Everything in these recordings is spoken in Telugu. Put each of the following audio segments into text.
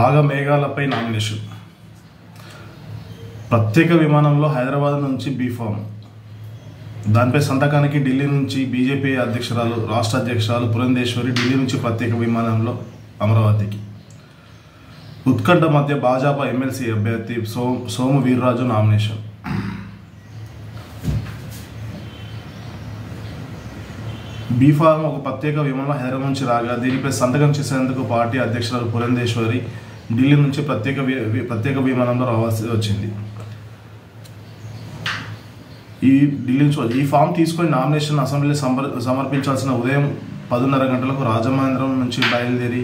ఆగమేఘాలపై నామినేషన్. ప్రత్యేక విమానంలో హైదరాబాద్ నుంచి బీఫామ్. దానిపై సంతకానికి ఢిల్లీ నుంచి బీజేపీ రాష్ట్ర అధ్యక్షురాలు పురంధేశ్వరి ఢిల్లీ నుంచి ప్రత్యేక విమానంలో అమరావతికి. ఉత్కంఠ మధ్య భాజపా ఎమ్మెల్సీ అభ్యర్థి సోము వీర్రాజు నామినేషన్. బీఫామ్ ఒక ప్రత్యేక విమానంలో హైదరాబాద్ నుంచి రాగా దీనిపై సంతకం చేసేందుకు పార్టీ అధ్యక్షురాలు పురంధేశ్వరి ఢిల్లీ నుంచి ప్రత్యేక విమానంలో రావాల్సి వచ్చింది. ఈ ఫామ్ తీసుకొని నామినేషన్ అసెంబ్లీ సమర్పించాల్సిన ఉదయం 10:30 గంటలకు రాజమహేంద్రం నుంచి బయలుదేరి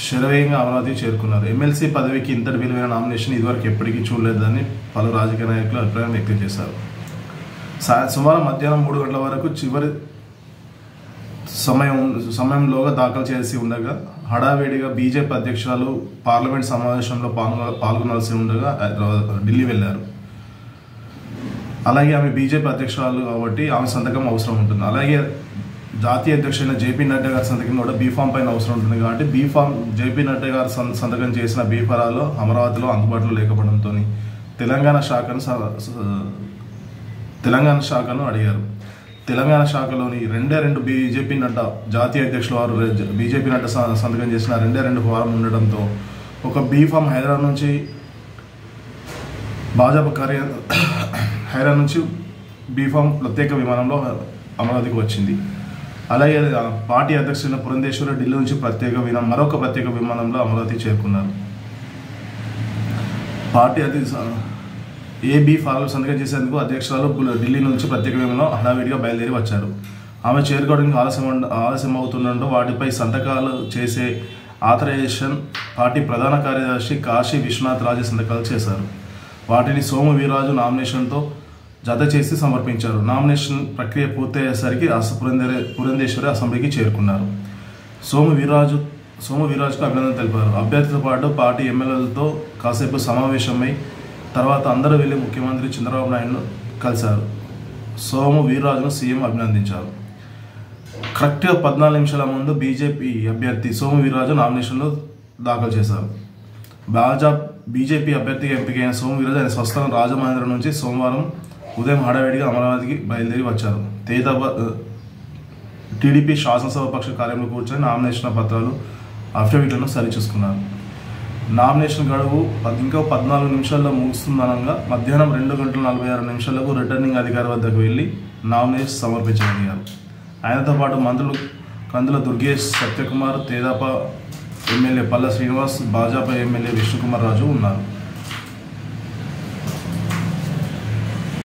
శరవేగంగా అమరావతి చేరుకున్నారు. ఎమ్మెల్సీ పదవికి ఇంతటి విలువైన నామినేషన్ ఇదివరకు ఎప్పటికీ చూడలేదని పలు రాజకీయ నాయకులు అభిప్రాయం వ్యక్తం చేశారు. సుమారు మధ్యాహ్నం 3 గంటల వరకు చివరి సమయంలోగా దాఖలు చేసి ఉండగా హడావేడిగా బీజేపీ అధ్యక్షురాలు పార్లమెంట్ సమావేశంలో పాల్గొనాల్సి ఉండగా ఢిల్లీ వెళ్లారు. అలాగే ఆమె బీజేపీ అధ్యక్షురాలు కాబట్టి ఆమె సంతకం అవసరం ఉంటుంది. అలాగే జాతీయ అధ్యక్షుడైన జేపీ నడ్డా గారి సంతకం కూడా బీఫామ్ పైన అవసరం ఉంటుంది. కాబట్టి జేపీ నడ్డా గారు సంతకం చేసిన బీఫారాలు అమరావతిలో అందుబాటులో లేకపోవడంతో తెలంగాణ శాఖను అడిగారు. తెలంగాణ శాఖలోని 2 బీజేపీ నడ్డా జాతీయ అధ్యక్షులు వారు బీజేపీ నడ్డా సంతకం చేసిన 2 ఫారం ఉండడంతో ఒక బీఫామ్ హైదరాబాద్ నుంచి హైదరాబాద్ నుంచి బీఫామ్ ప్రత్యేక విమానంలో అమరావతికి వచ్చింది. అలాగే పార్టీ అధ్యక్షులైన పురంధేశ్వరి ఢిల్లీ నుంచి మరొక ప్రత్యేక విమానంలో అమరావతి చేరుకున్నారు. పార్టీ బీ ఫారాలు సంతకం చేసేందుకు అధ్యక్షురాలు ఢిల్లీ నుంచి ప్రత్యేక విమానంలో హడావిడిగా బయలుదేరి వచ్చారు. ఆమె చేరుకోవడానికి ఆలస్యం అవుతుండటంతో వాటిపై సంతకాలు చేసే ఆథరైజేషన్ పార్టీ ప్రధాన కార్యదర్శి కాశీ విశ్వనాథ్ రాజు సంతకాలు చేశారు. వాటిని సోము వీర్రాజు నామినేషన్తో జత చేసి సమర్పించారు. నామినేషన్ ప్రక్రియ పూర్తయ్యేసరికి పురంధేశ్వరి అసెంబ్లీకి చేరుకున్నారు. సోము వీర్రాజుకు అభినందన తెలిపారు. అభ్యర్థితో పాటు పార్టీ ఎమ్మెల్యేలతో కాసేపు సమావేశమై తర్వాత అందరూ వెళ్లి ముఖ్యమంత్రి చంద్రబాబు నాయుడును కలిశారు. సోము వీర్రాజును సీఎం అభినందించారు. కరెక్ట్గా 14 నిమిషాల ముందు బీజేపీ అభ్యర్థి సోము వీర్రాజు నామినేషన్లు దాఖలు చేశారు. బీజేపీ అభ్యర్థిగా ఎంపికైన సోము వీర్రాజు ఆయన స్వస్థలం రాజమహేంద్రం నుంచి సోమవారం ఉదయం హడావిడిగా అమరావతికి బయలుదేరి వచ్చారు. టీడీపీ శాసనసభాపక్ష కార్యంలో కూర్చొని నామినేషన్ పత్రాలు అఫిడవిట్లను సరిచూసుకున్నారు. నామినేషన్ గడువు ఇంకా 14 నిమిషాల్లో ముగుస్తుందనగా మధ్యాహ్నం 2:46 రిటర్నింగ్ అధికారి వద్దకు వెళ్లి నామినేషన్ సమర్పించగలిగారు. ఆయనతో పాటు మంత్రులు కందుల దుర్గేష్, సత్యకుమార్, తేదాపా ఎమ్మెల్యే పల్ల శ్రీనివాస్, భాజపా ఎమ్మెల్యే విష్ణుకుమార్ రాజు ఉన్నారు.